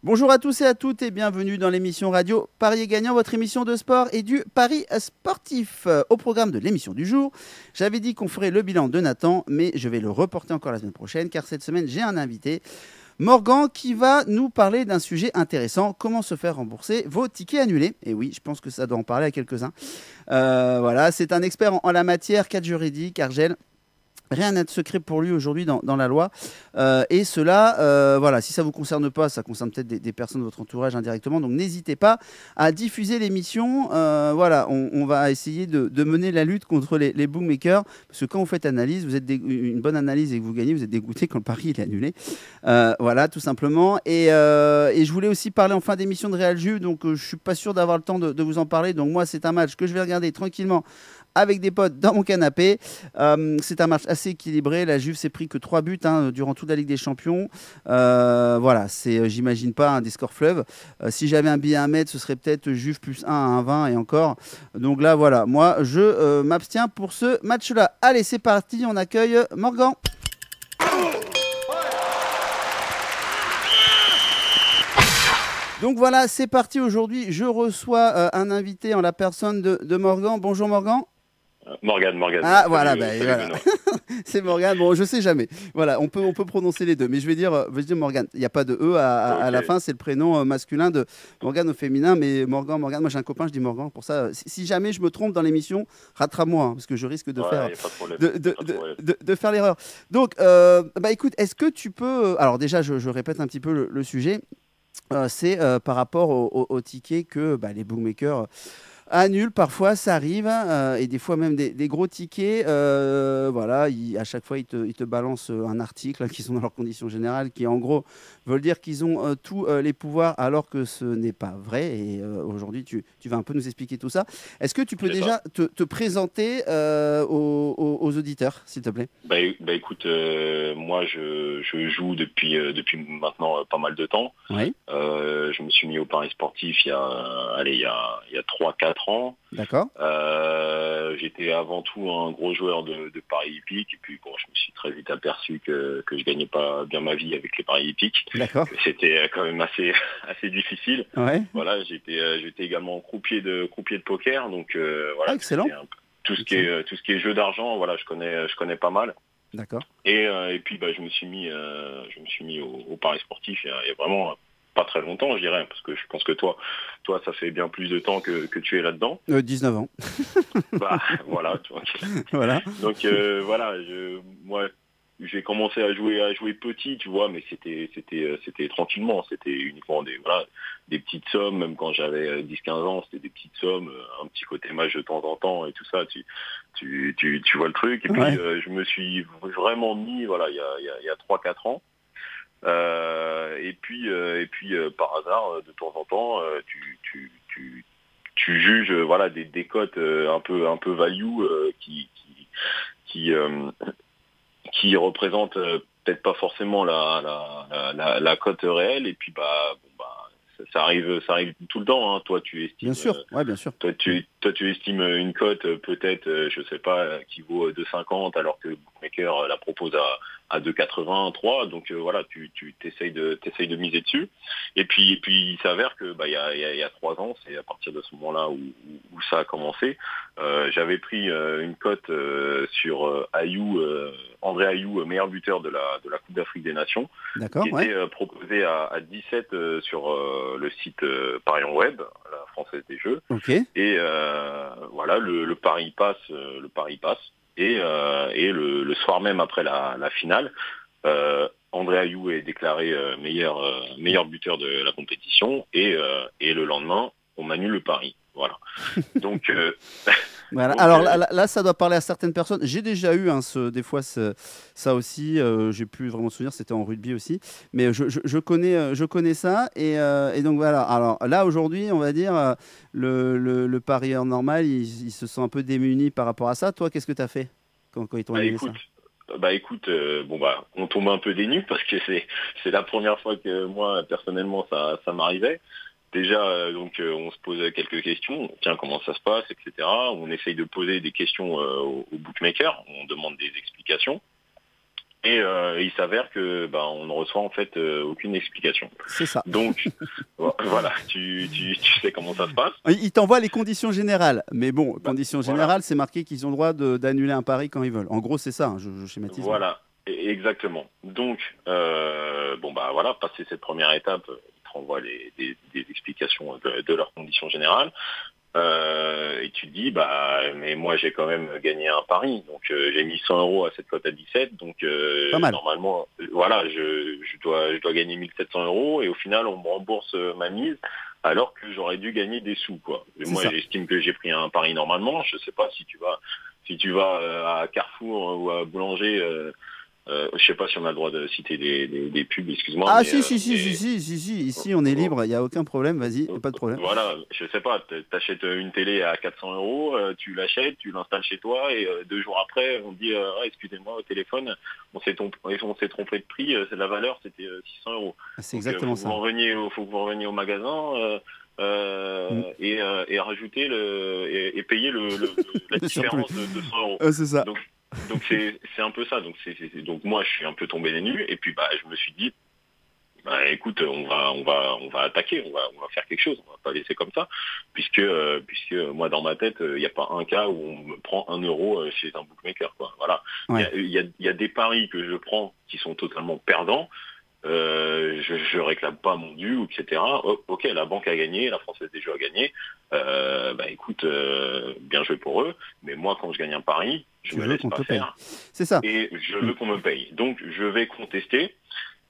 Bonjour à tous et à toutes et bienvenue dans l'émission radio Paris Gagnant, votre émission de sport et du Paris sportif. Au programme de l'émission du jour, j'avais dit qu'on ferait le bilan de Nathan, mais je vais le reporter encore la semaine prochaine car cette semaine j'ai un invité, Morgan, qui va nous parler d'un sujet intéressant, comment se faire rembourser vos tickets annulés. Et oui, je pense que ça doit en parler à quelques-uns. Voilà, c'est un expert en la matière, cadre juridique, Argel. Rien n'est de secret pour lui aujourd'hui dans la loi. Et cela, voilà, si ça ne vous concerne pas, ça concerne peut-être des personnes de votre entourage indirectement. Donc n'hésitez pas à diffuser l'émission. Voilà, on va essayer de mener la lutte contre les bookmakers. Parce que quand vous faites analyse, vous êtes une bonne analyse et que vous gagnez, vous êtes dégoûté quand le pari il est annulé. Voilà, tout simplement. Et je voulais aussi parler en fin d'émission de Real Juve. Donc je ne suis pas sûr d'avoir le temps de vous en parler. Donc moi, c'est un match que je vais regarder tranquillement avec des potes dans mon canapé. C'est un match assez équilibré. La Juve s'est pris que 3 buts durant toute la Ligue des Champions. Voilà, c'est, j'imagine pas, des scores fleuves. Si j'avais un billet à mettre, ce serait peut-être Juve plus 1 à 1,20 et encore. Donc là, voilà, moi, je m'abstiens pour ce match-là. Allez, c'est parti, on accueille Morgan. Donc voilà, c'est parti aujourd'hui. Je reçois un invité en la personne de Morgan. Bonjour Morgan. Morgane. Ah Salut, voilà, salut voilà. Benoît. C'est Morgane. Bon, je sais jamais. Voilà, on peut prononcer les deux, mais je vais dire Morgane. Il n'y a pas de e à Ok, la fin. C'est le prénom masculin de Morgane au féminin, mais Morgan. Moi, j'ai un copain, je dis Morgan. Pour ça, si jamais je me trompe dans l'émission, rattrape-moi, parce que je risque de ouais, faire il n'y a pas de problème. de, Y a de, pas de de, problème. de faire l'erreur. Donc, bah écoute, est-ce que tu peux alors déjà, je répète un petit peu le sujet. C'est par rapport au ticket que les bookmakers annulent. Parfois, ça arrive, et des fois même des gros tickets. Voilà, à chaque fois, ils te balancent un article qui sont dans leurs conditions générales, qui en gros veulent dire qu'ils ont tous les pouvoirs, alors que ce n'est pas vrai. Et aujourd'hui, tu vas un peu nous expliquer tout ça. Est-ce que tu peux C'est ça. déjà te présenter aux auditeurs, s'il te plaît? Bah écoute, moi je joue depuis maintenant pas mal de temps. Oui, Je me suis mis au Paris sportif il y a 3-4 ans. d'accord, J'étais avant tout un gros joueur de paris hippiques. Et puis bon, je me suis très vite aperçu que je gagnais pas bien ma vie avec les paris hippiques, d'accord, que c'était quand même assez assez difficile. ouais, Voilà, j'étais également croupier de poker, donc ah, voilà, excellent, excellent, tout ce qui est jeu d'argent, voilà, je connais pas mal. d'accord. Et puis bah, je me suis mis au paris sportif il y a vraiment pas très longtemps, je dirais, parce que je pense que toi, ça fait bien plus de temps que tu es là-dedans. 19 ans. Bah voilà, tu vois. Voilà. Donc voilà, moi j'ai commencé à jouer petit, tu vois, mais c'était tranquillement, c'était uniquement des petites sommes, même quand j'avais 10-15 ans, c'était des petites sommes, un petit côté match de temps en temps et tout ça, tu vois le truc. Et puis Ouais. je me suis vraiment mis, voilà, il y a 3-4 ans. Et puis par hasard, de temps en temps, tu juges, voilà, des cotes un peu value, qui qui représentent peut-être pas forcément la cote réelle. Et puis bah bon, bah ça arrive tout le temps, hein. Bien sûr, ouais, bien sûr. Toi tu estimes une cote, peut-être, je sais pas, qui vaut 2,50, alors que le bookmaker la propose à 2,83. Donc voilà, tu t'essayes de miser dessus. Et puis il s'avère que bah il y a 3 ans, c'est à partir de ce moment-là où ça a commencé. J'avais pris une cote sur André Ayou, meilleur buteur de la Coupe d'Afrique des Nations, qui D'accord, ouais. était proposé à 17 sur le site Parion Web, la Française des Jeux. Ok. Et voilà, le pari passe, et le soir même après la finale, André Ayou est déclaré meilleur buteur de la compétition, et le lendemain, on annule le pari. Voilà. Donc, Voilà. donc Alors là, ça doit parler à certaines personnes. J'ai déjà eu des fois ça aussi. J'ai plus vraiment de souvenirs. C'était en rugby aussi. Mais je connais ça. Et donc voilà. Alors là, aujourd'hui, on va dire, le parieur normal, il se sent un peu démuni par rapport à ça. Toi, qu'est-ce que tu as fait quand ils t'ont bah annulé ça? écoute, bon bah, on tombe un peu des nues, parce que c'est la première fois que moi personnellement ça m'arrivait. Déjà, donc on se pose quelques questions. Tiens, comment ça se passe, etc. On essaye de poser des questions aux bookmakers. On demande des explications. Et il s'avère que on ne reçoit en fait aucune explication. C'est ça. Donc voilà, tu sais comment ça se passe. Ils t'envoient les conditions générales. Mais bon, conditions générales, c'est marqué qu'ils ont le droit d'annuler un pari quand ils veulent. En gros, c'est ça, hein, je schématise. Voilà, exactement. Donc, voilà, passer cette première étape, ils te renvoient des explications de leurs conditions générales. Et tu te dis, mais moi j'ai quand même gagné un pari, donc j'ai mis 100 euros à cette cote à 17, donc normalement, voilà, je dois gagner 1700 euros, et au final on me rembourse ma mise, alors que j'aurais dû gagner des sous, quoi. Et moi, j'estime que j'ai pris un pari normalement. Je sais pas si tu vas à Carrefour ou à Boulanger. Je sais pas si on a le droit de citer des pubs, excuse-moi. Ah, si. Ici, on est libre, il n'y a aucun problème, vas-y, pas de problème. Voilà, je sais pas, t'achètes une télé à 400 euros, tu l'achètes, tu l'installes chez toi, et 2 jours après, on dit, excusez-moi, au téléphone, on s'est trompé de prix, la valeur, c'était 600 euros. C'est exactement ça. Faut que vous reveniez au magasin, et rajouter et payer la différence de 200 euros. C'est ça. Donc c'est un peu ça. Donc moi je suis un peu tombé des nues, et puis je me suis dit, écoute, on va attaquer, on va faire quelque chose, on va pas laisser comme ça, puisque moi dans ma tête il n'y a pas un cas où on me prend 1 euro chez un bookmaker, quoi. Voilà. Ouais. Il y a des paris que je prends qui sont totalement perdants. Je réclame pas mon dû, etc. Ok, la banque a gagné, la Française des Jeux a gagné. Écoute, bien joué pour eux. Mais moi, quand je gagne un pari, je me laisse pas faire. C'est ça. Et je veux qu'on me paye. Donc, je vais contester.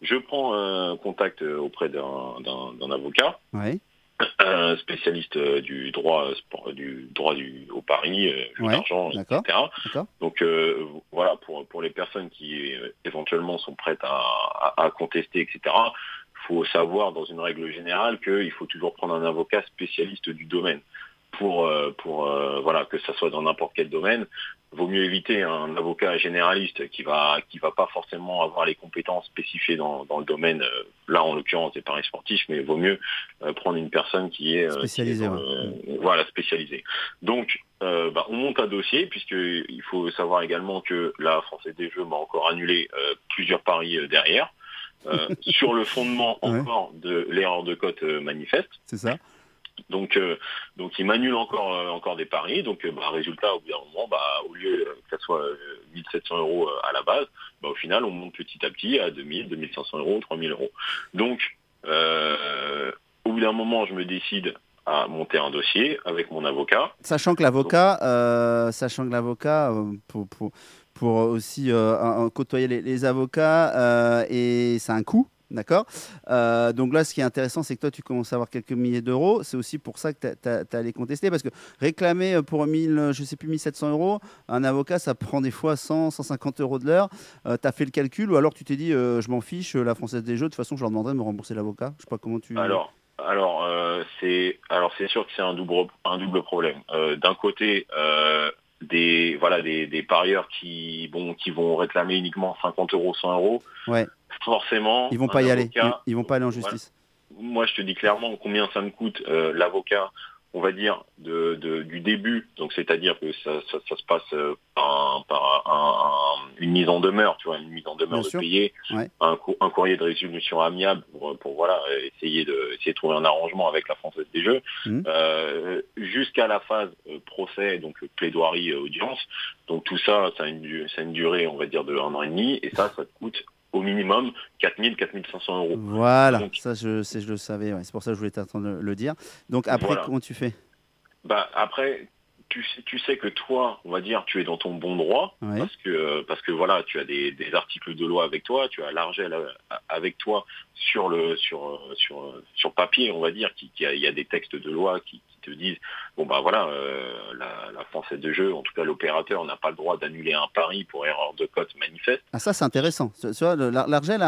Je prends contact auprès d'un avocat. Ouais. Spécialiste du droit au pari, l'argent, etc. D'accord. Donc voilà, pour les personnes qui éventuellement sont prêtes à contester, etc. Il faut savoir dans une règle générale qu'il faut toujours prendre un avocat spécialiste du domaine pour que ça soit dans n'importe quel domaine. Vaut mieux éviter un avocat généraliste qui va pas forcément avoir les compétences spécifiées dans le domaine, là en l'occurrence des paris sportifs, mais vaut mieux prendre une personne qui est spécialisée. Spécialisée. Donc on monte un dossier, puisqu'il faut savoir également que la Française des Jeux m'a encore annulé plusieurs paris derrière, sur le fondement encore de l'erreur de cote manifeste. C'est ça. Donc il m'annule encore des paris. Donc résultat, au bout d'un moment, au lieu que ça soit 1700 euros à la base, au final on monte petit à petit à 2000, 2500 euros, 3000 euros. Donc au bout d'un moment, je me décide à monter un dossier avec mon avocat. Sachant que l'avocat, pour aussi côtoyer les avocats, et c'est un coût. D'accord. Donc là, ce qui est intéressant, c'est que toi, tu commences à avoir quelques milliers d'euros. C'est aussi pour ça que tu as allé contester. Parce que réclamer pour 1700 euros, un avocat, ça prend des fois 100, 150 euros de l'heure. Tu as fait le calcul, ou alors tu t'es dit, je m'en fiche, la Française des Jeux, de toute façon, je leur demanderai de me rembourser l'avocat. Je sais pas comment tu... Alors c'est sûr que c'est un double problème. D'un côté, des parieurs qui vont réclamer uniquement 50 euros, 100 euros. Ouais. Forcément, ils vont pas y aller. Ils vont pas aller en justice. Moi, je te dis clairement combien ça me coûte l'avocat, on va dire du début. Donc, c'est-à-dire que ça se passe par une mise en demeure, tu vois, une mise en demeure de payer, un courrier de résolution amiable pour essayer de trouver un arrangement avec la Française des Jeux, jusqu'à la phase procès, donc plaidoirie, audience. Donc tout ça a une durée, on va dire, de 1 an et demi, et ça te coûte au minimum 4000, 4500 euros. Voilà, donc, ça je le savais, c'est pour ça que je voulais t'entendre le dire. Donc après, comment tu fais ? Après, tu sais que toi, on va dire, tu es dans ton bon droit, parce que voilà, tu as des articles de loi avec toi, tu as l'Argel avec toi sur papier, on va dire, il y a des textes de loi qui te disent, la Française des Jeux, en tout cas l'opérateur, n'a pas le droit d'annuler un pari pour erreur de cote manifeste. Ah, ça c'est intéressant. L'Argel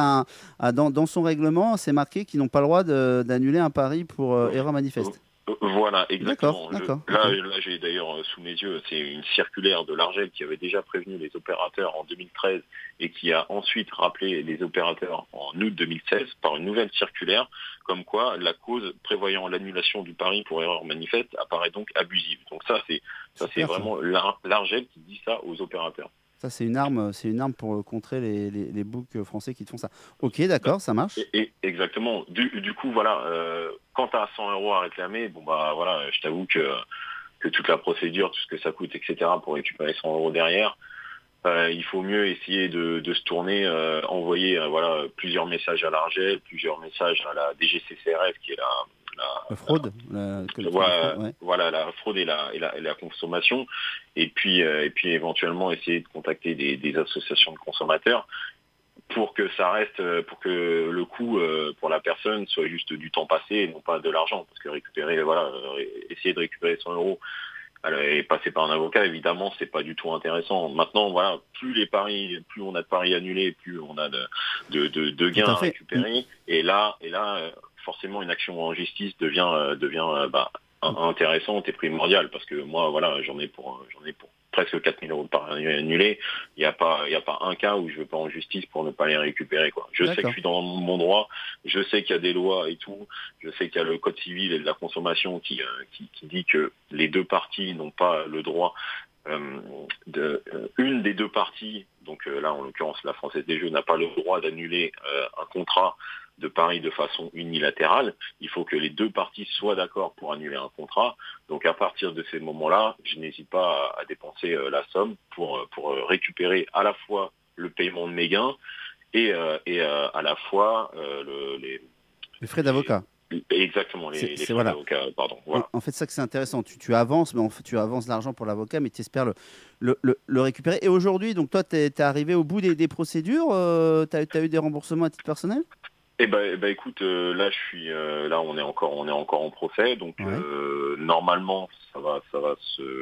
dans son règlement, c'est marqué qu'ils n'ont pas le droit d'annuler un pari pour erreur manifeste. Voilà, exactement. D'accord. Là, j'ai d'ailleurs sous mes yeux, c'est une circulaire de l'Argel qui avait déjà prévenu les opérateurs en 2013 et qui a ensuite rappelé les opérateurs en août 2016 par une nouvelle circulaire, comme quoi la cause prévoyant l'annulation du pari pour erreur manifeste apparaît donc abusive. Donc ça, c'est vraiment l'Argel qui dit ça aux opérateurs. Ça, c'est une arme pour contrer les books français qui te font ça. Ok, d'accord, ça marche. Exactement. Du coup, voilà, quand tu as 100 euros à réclamer, bon bah voilà, je t'avoue que toute la procédure, tout ce que ça coûte, etc., pour récupérer 100 euros derrière, il faut mieux essayer de se tourner, envoyer voilà, plusieurs messages à l'Argel, plusieurs messages à la DGCCRF, qui est La fraude, voilà, la fraude et la consommation, et puis éventuellement essayer de contacter des associations de consommateurs pour que ça reste, pour que le coût pour la personne soit juste du temps passé et non pas de l'argent, parce que essayer de récupérer 100 euros et passer par un avocat, évidemment, c'est pas du tout intéressant. Maintenant, voilà, plus on a de paris annulés, plus on a de gains à récupérer. Et là, forcément, une action en justice devient intéressante et primordiale, parce que moi, voilà, j'en ai pour presque 4000 euros de paris annulés. Il n'y a pas un cas où je ne vais pas en justice pour ne pas les récupérer, quoi. Je sais que je suis dans mon droit, je sais qu'il y a des lois et tout, je sais qu'il y a le code civil et de la consommation qui dit que les deux parties n'ont pas le droit une des deux parties, donc là en l'occurrence la Française des Jeux, n'a pas le droit d'annuler un contrat de paris de façon unilatérale. Il faut que les deux parties soient d'accord pour annuler un contrat. Donc à partir de ces moments-là, je n'hésite pas à dépenser la somme pour récupérer à la fois le paiement de mes gains et à la fois les frais d'avocat. Exactement, les frais d'avocat, pardon. Voilà. En fait, ça que c'est intéressant. Tu avances, mais en fait, tu avances l'argent pour l'avocat, mais tu espères le récupérer. Et aujourd'hui, donc toi, tu es arrivé au bout des procédures. Tu as eu des remboursements à titre personnel? Écoute, là on est encore en procès, donc normalement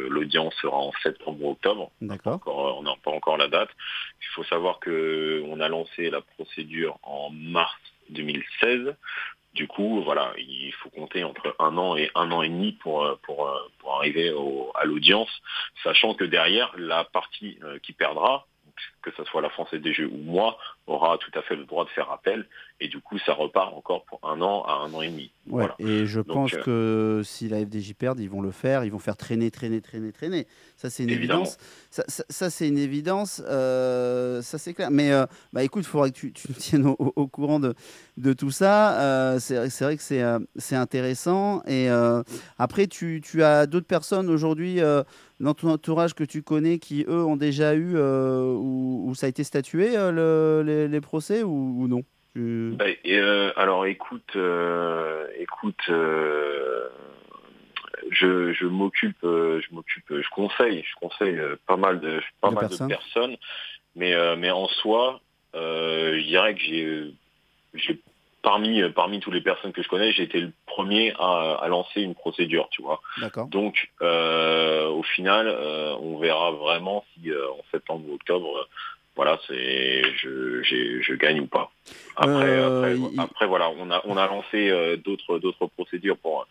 l'audience sera en septembre ou octobre. D'accord. On n'a pas encore la date. Il faut savoir que on a lancé la procédure en mars 2016. Du coup, voilà, il faut compter entre 1 an et 1 an et demi pour arriver à l'audience, sachant que derrière, la partie qui perdra, que ce soit la Française des Jeux ou moi, aura tout à fait le droit de faire appel. Et du coup, ça repart encore pour 1 an à 1 an et demi. Ouais, voilà. Et je pense que si la FDJ perd, ils vont le faire. Ils vont faire traîner. Ça, c'est une évidence. Ça c'est une évidence. Ça, c'est clair. Mais écoute, il faudra que tu me tiennes au courant de tout ça. C'est vrai que c'est intéressant. Et après, tu as d'autres personnes aujourd'hui dans ton entourage que tu connais qui, eux, ont déjà eu où ça a été statué, les procès ou non? Alors écoute, je m'occupe, je conseille pas mal de personnes, mais en soi, je dirais que j'ai parmi toutes les personnes que je connais, j'ai été le premier à lancer une procédure, tu vois. D'accord. Donc au final, on verra vraiment si en septembre ou octobre, voilà, je gagne ou pas. Après voilà, on a lancé d'autres procédures pour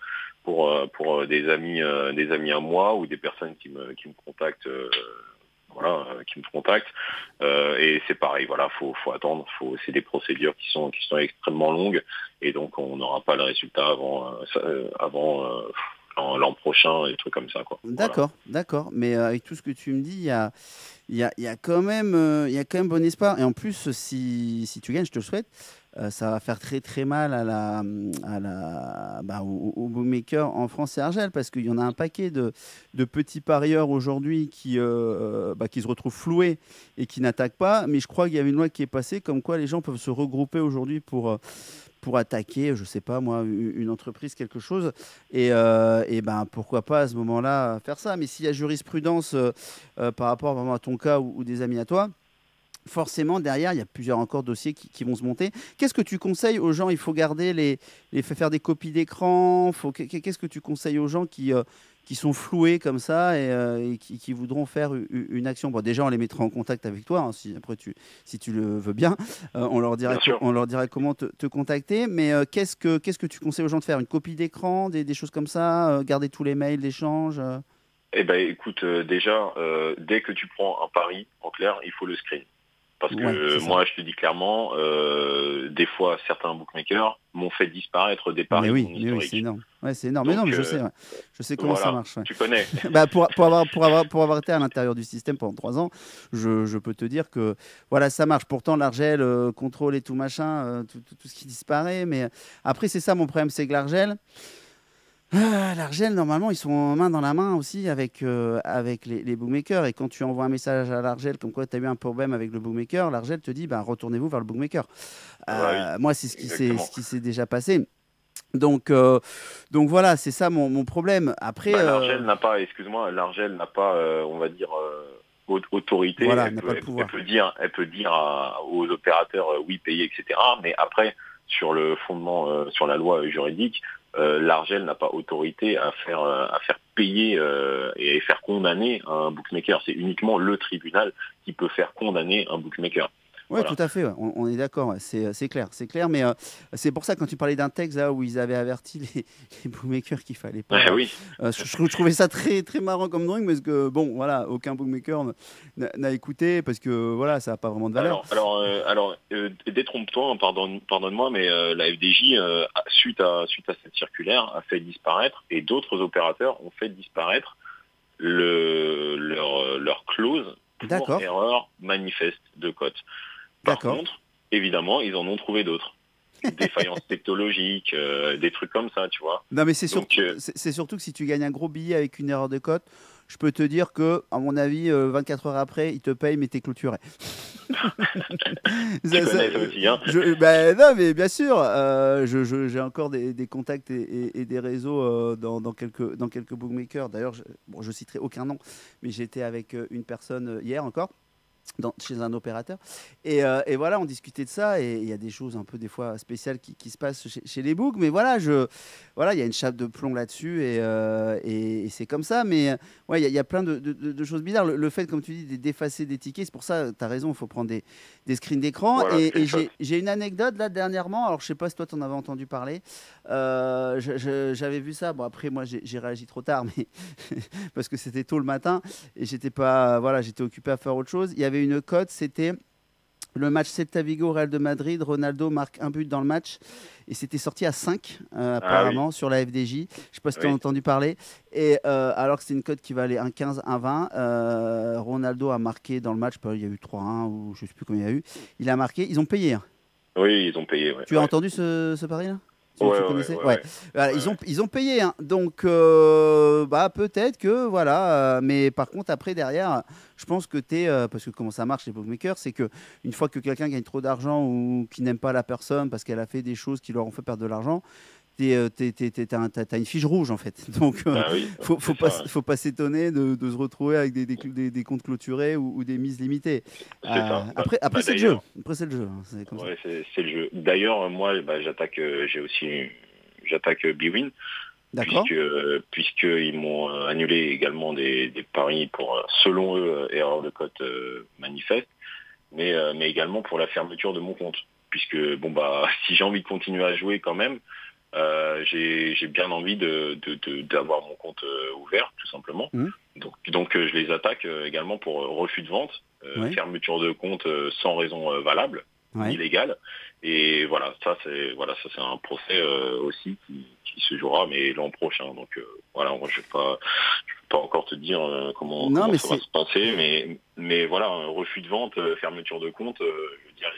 des amis à moi ou des personnes qui me contactent. Qui me contactent et c'est pareil, voilà, faut attendre, c'est des procédures qui sont extrêmement longues et donc on n'aura pas le résultat avant l'an prochain, des trucs comme ça, quoi. D'accord, d'accord. Mais avec tout ce que tu me dis, il y a quand même bon espoir. Et en plus, si tu gagnes, je te le souhaite, ça va faire très très mal aux bookmakers en France et Argel, parce qu'il y en a un paquet de petits parieurs aujourd'hui qui se retrouvent floués et qui n'attaquent pas. Mais je crois qu'il y avait une loi qui est passée comme quoi les gens peuvent se regrouper aujourd'hui pour attaquer, je sais pas moi, une entreprise, quelque chose, et pourquoi pas à ce moment-là faire ça. Mais s'il y a jurisprudence par rapport vraiment à ton cas ou des amis à toi, forcément derrière il y a plusieurs encore dossiers qui vont se monter. Qu'est-ce que tu conseilles aux gens? Il faut garder faire des copies d'écran. Qu'est-ce que tu conseilles aux gens qui sont floués comme ça et qui voudront faire une action? Bon, déjà, on les mettra en contact avec toi, hein, si tu le veux bien. On leur dira comment te contacter. Mais qu'est-ce que tu conseilles aux gens de faire? Une copie d'écran, des choses comme ça, garder tous les mails d'échange écoute, déjà, dès que tu prends un pari, en clair, il faut le screen. Parce Ouais, que c'est ça. moi, je te dis clairement, des fois, certains bookmakers m'ont fait disparaître des paris de mon Mais oui, c'est historique. énorme. Ouais, c'est énorme. Mais non, Donc mais je sais, ouais. Je sais comment ça voilà, marche. Ouais. tu connais. Bah, pour avoir été à l'intérieur du système pendant 3 ans, je peux te dire que voilà, ça marche. Pourtant, l'Argel contrôle et tout machin, tout ce qui disparaît. Mais après, c'est ça mon problème, c'est que l'Argel, normalement, ils sont main dans la main aussi avec les bookmakers. Et quand tu envoies un message à l'Argel comme quoi tu as eu un problème avec le bookmaker, l'Argel te dit bah, retournez-vous vers le bookmaker. Ah bah oui, Moi, c'est ce exactement. qui s'est déjà passé. Donc voilà, c'est ça mon problème. Après, Bah, l'Argel n'a pas, excuse-moi, l'Argel n'a pas, on va dire, autorité. voilà, n'a pas le Elle pouvoir. peut dire aux opérateurs oui, payez, etc. Mais après, sur le fondement, sur la loi juridique, l'Argel n'a pas autorité à faire payer et faire condamner un bookmaker. C'est uniquement le tribunal qui peut faire condamner un bookmaker. Oui, tout Voilà. à fait, ouais, on est d'accord, ouais, c'est clair, c'est clair. Mais c'est pour ça, quand tu parlais d'un texte là, où ils avaient averti les bookmakers qu'il fallait pas. Oui. Je trouvais ça très, très marrant comme drawing, parce que, bon, voilà, aucun bookmaker n'a écouté, parce que voilà, ça n'a pas vraiment de valeur. Détrompe-toi, hein, pardonne-moi, mais la FDJ, suite à cette circulaire, a fait disparaître, et d'autres opérateurs ont fait disparaître leur clause pour D'accord, erreur manifeste de cote. Par d'accord. contre, évidemment, ils en ont trouvé d'autres. Défaillances technologiques, des trucs comme ça, tu vois. Non, mais Donc, c'est surtout que si tu gagnes un gros billet avec une erreur de cote, je peux te dire que, à mon avis, 24 heures après, ils te payent, mais t'es clôturé. tu connais ça aussi, hein. Ben non, mais bien sûr, j'ai encore des contacts et des réseaux dans quelques bookmakers. D'ailleurs, bon, je citerai aucun nom, mais j'étais avec une personne hier encore. Chez un opérateur. Et voilà, on discutait de ça, et il y a des choses un peu des fois spéciales qui se passent chez les books, mais voilà, il y a une chape de plomb là-dessus, et c'est comme ça. Mais ouais, il y a plein de choses bizarres. Le fait, comme tu dis, d'effacer des tickets, c'est pour ça, tu as raison, il faut prendre des screens d'écran. Voilà, Et screenshot. j'ai une anecdote là dernièrement, alors je sais pas si toi tu en avais entendu parler. J'avais vu ça, bon après moi j'ai réagi trop tard, mais parce que c'était tôt le matin, et j'étais pas, voilà, j'étais occupé à faire autre chose. Il y avait une cote, c'était le match Celta Vigo Real de Madrid. Ronaldo marque un but dans le match, et c'était sorti à 5 Ah oui, apparemment sur la FDJ. Je sais pas si tu as oui. entendu parler. Et alors que c'est une cote qui valait 1,15, 1,20. Ronaldo a marqué dans le match, il y a eu 3-1 ou je sais plus combien il y a eu. Il a marqué, ils ont payé, hein. Oui, ils ont payé, ouais. Tu as entendu ce pari-là? Ouais, Tu ouais, connaissais? ouais, Ouais. ouais. Voilà, Ouais, ils ont payé, hein. Donc, bah, peut-être que, voilà. Mais par contre, après, derrière, je pense que parce que comment ça marche, les bookmakers, c'est que une fois que quelqu'un gagne trop d'argent ou qui n'aime pas la personne parce qu'elle a fait des choses qui leur ont fait perdre de l'argent, t'as une fiche rouge, en fait. Donc, bah oui, c'est ça. faut pas s'étonner de se retrouver avec des comptes clôturés ou des mises limitées. C'est ça. Après, c'est le jeu. D'ailleurs, Après, c'est le jeu, hein. C'est comme ça. ouais, c'est le jeu. D'ailleurs, moi, bah, j'attaque Bwin, D'accord? puisque ils m'ont annulé également des paris pour, selon eux, erreur de cote manifeste, mais également pour la fermeture de mon compte. Puisque, bon, bah, si j'ai envie de continuer à jouer quand même, j'ai bien envie d'avoir mon compte ouvert, tout simplement. Mmh. Donc, je les attaque également pour refus de vente, Ouais. fermeture de compte sans raison valable, Ouais. illégale. Et voilà, ça c'est un procès aussi qui se jouera, mais l'an prochain. Donc voilà, moi je vais pas encore te dire Non, comment mais ça va se passer, mais voilà, un refus de vente, fermeture de compte, je veux dire,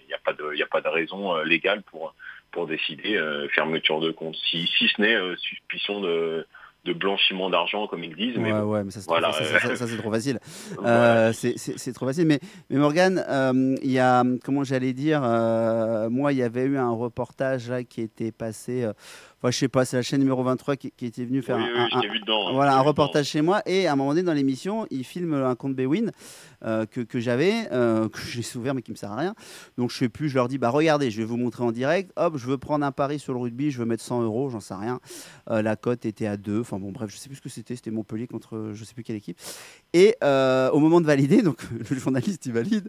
il y a pas de raison légale pour décider fermeture de compte. Si ce n'est suspicion de blanchiment d'argent, comme ils disent, mais Ouais, bon, ouais, mais ça, c'est trop, voilà, ça, c'est trop facile. voilà. C'est trop facile. Mais Morgane, il y a, comment j'allais dire, moi, il y avait eu un reportage là qui était passé, enfin, je sais pas, c'est la chaîne numéro 23 qui était venue faire Oui, oui, je t'ai vu dedans. voilà, un reportage chez moi. Et à un moment donné, dans l'émission, il filme un compte Bwin que j'avais, que j'ai ouvert mais qui me sert à rien. Donc, je sais plus, je leur dis, bah regardez, je vais vous montrer en direct. Hop, je veux prendre un pari sur le rugby, je veux mettre 100 euros, j'en sais rien. La cote était à 2. Enfin bon, bref, je sais plus ce que c'était. C'était Montpellier contre je sais plus quelle équipe. Et au moment de valider, donc le journaliste il valide,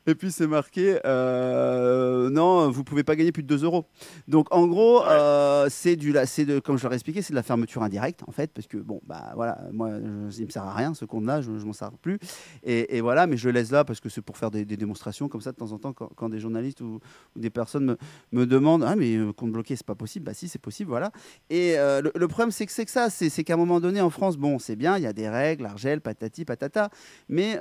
et puis c'est marqué non, vous pouvez pas gagner plus de 2 euros. Donc en gros, comme je leur ai expliqué, c'est de la fermeture indirecte en fait, parce que bon, bah voilà, moi il me sert à rien ce compte-là, je m'en sers plus. Et voilà, mais je le laisse là parce que c'est pour faire des démonstrations comme ça de temps en temps quand des journalistes ou des personnes me demandent ah mais compte bloqué c'est pas possible, bah si c'est possible, voilà. Et le problème c'est que ça, c'est qu'à un moment donné en France, bon c'est bien, il y a des règles, argel, patati patata, mais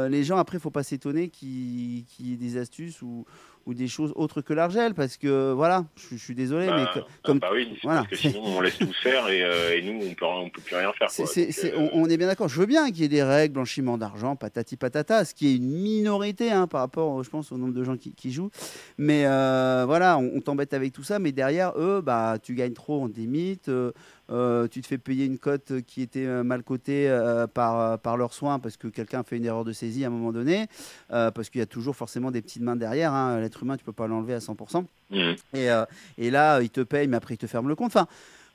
les gens après faut pas s'étonner qu'il y ait des astuces ou des choses autres que l'argel, parce que voilà, je suis désolé, mais comme oui, voilà, parce que sinon on laisse tout faire et nous on peut plus rien faire. Quoi. On est bien d'accord. Je veux bien qu'il y ait des règles, blanchiment d'argent, patati patata, ce qui est une minorité par rapport, je pense, au nombre de gens qui jouent. Mais voilà, on t'embête avec tout ça, mais derrière eux, bah tu gagnes trop, on te limite. Tu te fais payer une cote qui était mal cotée par leurs soins parce que quelqu'un fait une erreur de saisie à un moment donné, parce qu'il y a toujours forcément des petites mains derrière. L'être humain, tu peux pas l'enlever à 100%. Et là, il te paye, mais après, il te ferme le compte. Enfin,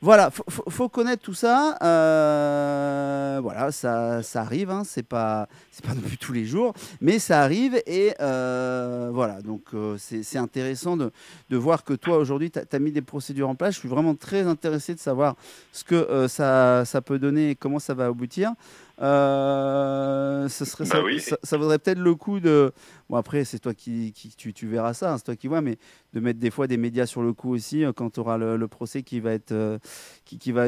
voilà, faut connaître tout ça. Voilà, ça arrive. C'est pas non plus tous les jours, mais ça arrive. Et voilà, donc c'est intéressant de voir que toi, aujourd'hui, tu as mis des procédures en place. Je suis vraiment très intéressé de savoir ce que ça peut donner et comment ça va aboutir. Ça vaudrait peut-être le coup de... Bon, après, c'est toi tu verras ça, c'est toi qui vois, mais de mettre des fois des médias sur le coup aussi quand tu auras le procès qui va être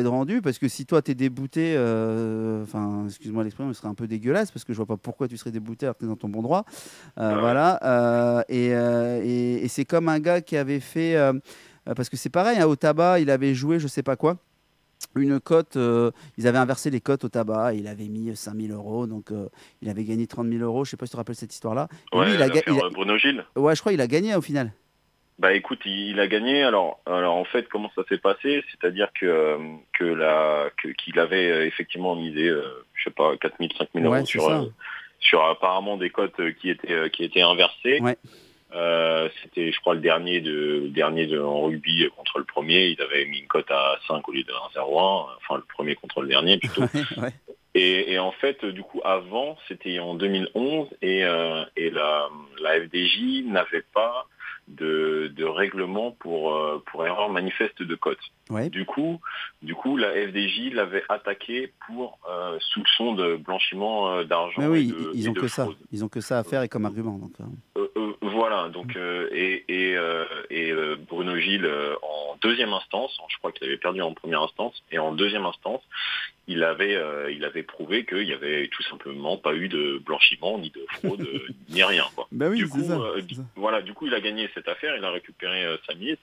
rendu. Parce que si toi, tu es déboûté, enfin, excuse-moi l'expression, ce serait un peu dégueulasse parce que je vois pas pourquoi tu serais déboûté alors que tu es dans ton bon droit. Voilà. Et c'est comme un gars qui avait fait... parce que c'est pareil, au tabac, il avait joué je sais pas quoi. Une cote, ils avaient inversé les cotes au tabac et il avait mis 5 000 euros, donc il avait gagné 30 000 euros. Je sais pas si tu te rappelles cette histoire-là. Ouais, lui, Bruno Gilles. Ouais, je crois qu'il a gagné au final. Bah écoute, il a gagné. Alors en fait, comment ça s'est passé? C'est-à-dire qu'il avait effectivement misé, je sais pas, 4 000, 5 000 euros sur apparemment des cotes qui étaient inversées. Ouais. C'était, je crois, le dernier en rugby contre le premier. Il avait mis une cote à 5 au lieu de 1,01. Enfin, le premier contre le dernier plutôt. Ouais. Et en fait, du coup, avant, c'était en 2011 et la FDJ n'avait pas de règlement pour erreur manifeste de cote. Ouais. Du coup, la FDJ l'avait attaqué pour soupçon de blanchiment d'argent. Mais oui, ils ont que ça. Ils ont que ça à faire et comme argument. Donc. Voilà. Donc Bruno Gilles en deuxième instance, je crois qu'il avait perdu en première instance, et en deuxième instance, il avait prouvé qu'il y avait tout simplement pas eu de blanchiment ni de fraude ni rien. Quoi. Bah oui, du coup, ça. Voilà, du coup, il a gagné cette affaire, il a récupéré sa mise,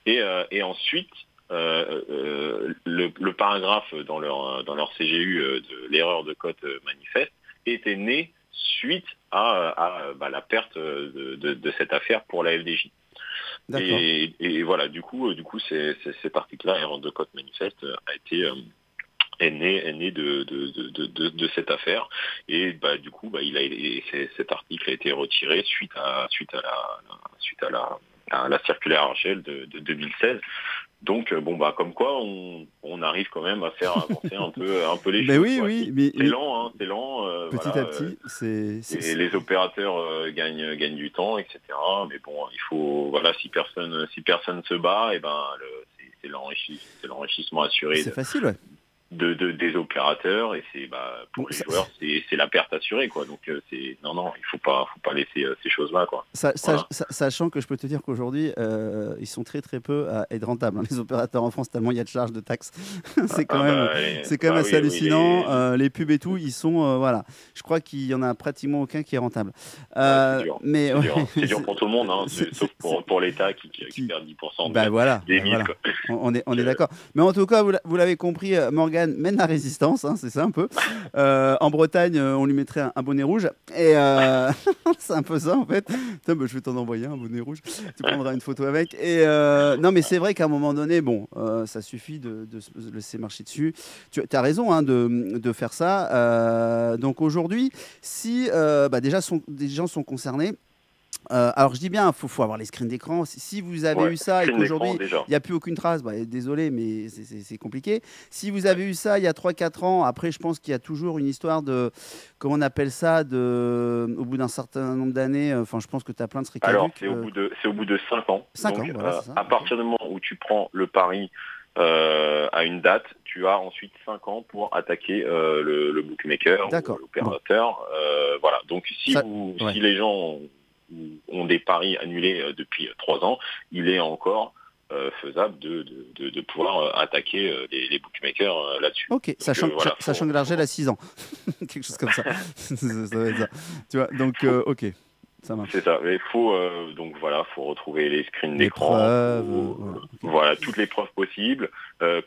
et ensuite. Le paragraphe dans leur CGU de l'erreur de cote manifeste était né suite à la perte de cette affaire pour la FDJ. Et voilà, du coup, cet article-là, erreur de cote manifeste, est né de cette affaire. Et du coup, cet article a été retiré suite à la circulaire Argel de 2016. Donc comme quoi on arrive quand même à faire avancer un peu les choses. Oui, c'est lent, petit à petit. Et les opérateurs gagnent du temps, etc. Mais bon, il faut si personne se bat, et c'est l'enrichissement assuré. C'est facile, ouais. Des opérateurs, et c'est pour les joueurs c'est la perte assurée, quoi. Donc il faut pas laisser ces choses-là, quoi. Sachant que je peux te dire qu'aujourd'hui ils sont très très peu à être rentables, les opérateurs en France, tellement il y a de charges de taxes. C'est quand même assez hallucinant. Les pubs et tout, ils sont voilà. Je crois qu'il y en a pratiquement aucun qui est rentable. C'est dur. Mais c'est dur pour tout le monde, sauf pour l'État qui perd 10% des mises. On est d'accord. Mais en tout cas, vous l'avez compris, Morgane mène la résistance, c'est ça un peu. En Bretagne, on lui mettrait un bonnet rouge. Et c'est un peu ça en fait. Je vais t'en envoyer un bonnet rouge. Tu prendras une photo avec. Et non, mais c'est vrai qu'à un moment donné, ça suffit de se laisser marcher dessus. Tu as raison de faire ça. Donc aujourd'hui, si déjà des gens sont concernés, Alors je dis bien, faut avoir les screens d'écran. Si vous avez eu ça et qu'aujourd'hui il n'y a plus aucune trace, désolé, mais c'est compliqué. Si vous avez eu ça il y a 3-4 ans, après je pense qu'il y a toujours une histoire de, comment on appelle ça, au bout d'un certain nombre d'années, je pense que tu as plein de trucs caducs. Alors c'est au bout de 5 ans. 5 ans, voilà, c'est ça. À partir du moment où tu prends le pari à une date, tu as ensuite 5 ans pour attaquer le bookmaker ou l'opérateur. Voilà. Donc si les gens ont des paris annulés depuis 3 ans, il est encore faisable de pouvoir attaquer les bookmakers là-dessus. Ok, sachant que l'Argel a 6 ans. Quelque chose comme ça. Ça va être ça. Tu vois, donc ok. C'est ça, mais faut retrouver les screens d'écran, voilà, toutes les preuves possibles.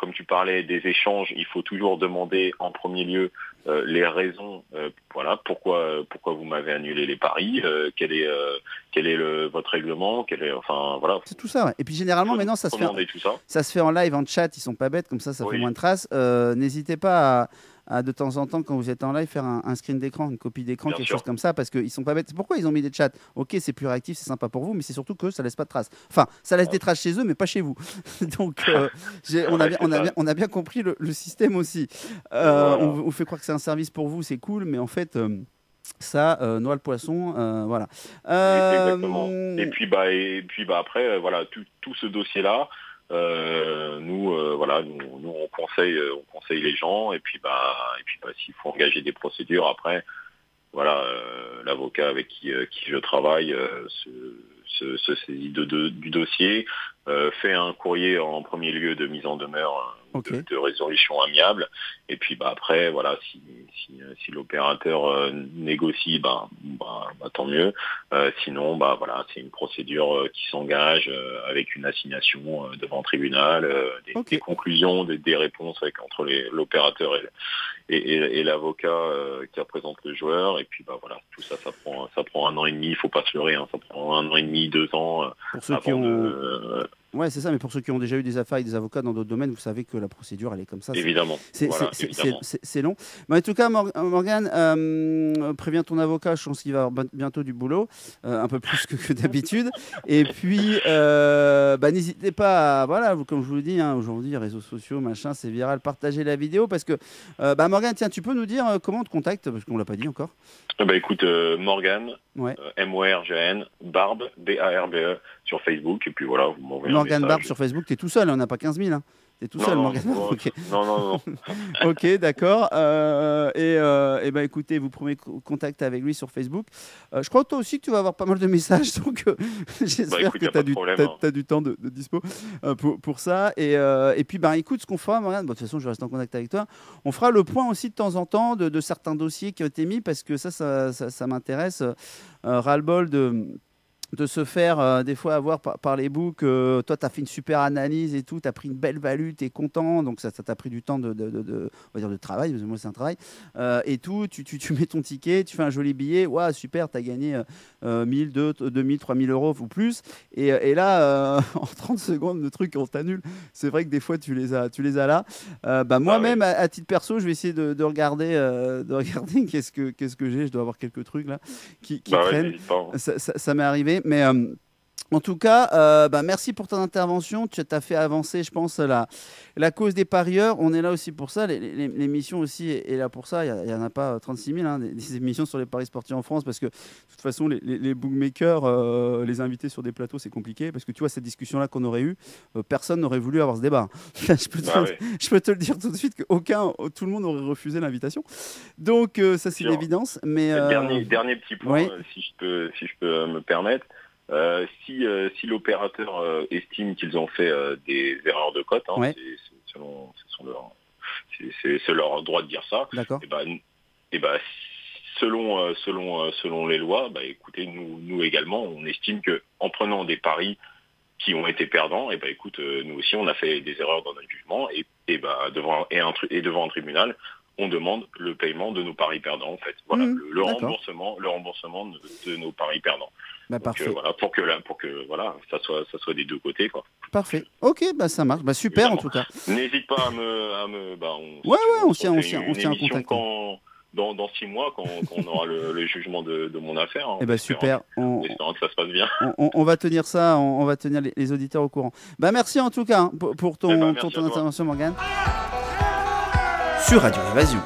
Comme tu parlais des échanges, il faut toujours demander en premier lieu les raisons, pourquoi vous m'avez annulé les paris, quel est votre règlement, C'est tout ça, ouais. Et puis généralement maintenant ça se fait en live, en chat, ils sont pas bêtes, comme ça fait moins de traces. N'hésitez pas à de temps en temps, quand vous êtes en live, faire un screen d'écran, une copie d'écran, quelque chose comme ça, parce qu'ils sont pas bêtes. Pourquoi ils ont mis des chats? Ok, c'est plus réactif, c'est sympa pour vous, mais c'est surtout que ça laisse pas de traces. Enfin, ça laisse des traces chez eux, mais pas chez vous. Donc, on a bien compris le système aussi. On fait croire que c'est un service pour vous, c'est cool, mais en fait... ça noie le poisson, voilà. Exactement. Et puis après, tout ce dossier-là, nous on conseille les gens, et puis s'il faut engager des procédures après, l'avocat avec qui je travaille se saisit du dossier, fait un courrier en premier lieu de mise en demeure, de résolution amiable, et puis après si l'opérateur négocie, tant mieux. Sinon c'est une procédure qui s'engage avec une assignation devant le tribunal, des conclusions, des réponses entre l'opérateur et l'avocat qui représente le joueur, et puis tout ça prend 1 an et demi, il faut pas se leurrer, ça prend 1 an et demi, 2 ans pour ceux qui ont ouais, c'est ça, mais pour ceux qui ont déjà eu des affaires avec des avocats dans d'autres domaines, vous savez que la procédure, elle est comme ça. Évidemment. C'est long. Mais en tout cas, Morgane, préviens ton avocat, je pense qu'il va avoir bientôt du boulot, un peu plus que d'habitude. Et puis, n'hésitez pas à, comme je vous le dis, aujourd'hui, réseaux sociaux, machin, c'est viral, partagez la vidéo, parce que, Morgane, tiens, tu peux nous dire comment on te contacte, parce qu'on ne l'a pas dit encore. Écoute, Morgane, M-O-R-G-N, Barbe, B-A-R-B-E, sur Facebook, et puis vous m'envoyez Morgane Barbe sur Facebook, t'es tout seul, on n'a pas 15 000, hein. T'es tout seul, Morgane. Non. Ok, d'accord. Écoutez, vous prenez contact avec lui sur Facebook. Je crois toi aussi que tu vas avoir pas mal de messages, donc j'espère que tu as du temps de dispo pour ça. Et puis, écoute, ce qu'on fera, Morgane, de toute façon, je reste en contact avec toi. On fera le point aussi de temps en temps de certains dossiers qui ont été mis, parce que ça m'intéresse. Ras-le-bol de se faire des fois avoir par les books. Toi, tu as fait une super analyse et tout, tu as pris une belle value, tu es content, donc ça t'a pris du temps on va dire de travail, parce que moi c'est un travail, et tout, tu mets ton ticket, tu fais un joli billet, ouais, super, tu as gagné 1000, 2000, 3000 euros ou plus, et là, en 30 secondes, le truc, on t'annule. C'est vrai que des fois, tu les as là. Moi-même, à titre perso, je vais essayer de regarder qu'est-ce que j'ai, je dois avoir quelques trucs là qui traînent. Ça m'est arrivé. Mais en tout cas, merci pour ton intervention. Tu as fait avancer, je pense, la cause des parieurs. On est là aussi pour ça. L'émission aussi est là pour ça. Il n'y en a pas 36 000 des émissions sur les paris sportifs en France, parce que de toute façon, les bookmakers, les invités sur des plateaux, c'est compliqué. Parce que tu vois, cette discussion-là qu'on aurait eue, personne n'aurait voulu avoir ce débat. Je peux te le dire tout de suite, tout le monde aurait refusé l'invitation. Donc, ça, c'est l'évidence. Mais dernier petit point, si je peux me permettre. Si l'opérateur estime qu'ils ont fait des erreurs de cote, c'est leur droit de dire ça. D'accord. Selon les lois, écoutez, nous également, on estime que en prenant des paris qui ont été perdants, nous aussi on a fait des erreurs dans notre jugement, devant un tribunal, on demande le paiement de nos paris perdants, en fait. Voilà, le remboursement de nos paris perdants. Parfait. Pour que ça soit des deux côtés, quoi. Parfait. Ok, ça marche. Super, évidemment. En tout cas. N'hésite pas à me on s'y en contact. dans 6 mois quand on aura le jugement de mon affaire. Hein, Eh ben super. En espérant que ça se passe bien. On va tenir ça, on va tenir les auditeurs au courant. Bah merci en tout cas hein, pour ton intervention, Morgane. Sur Radio Évasion.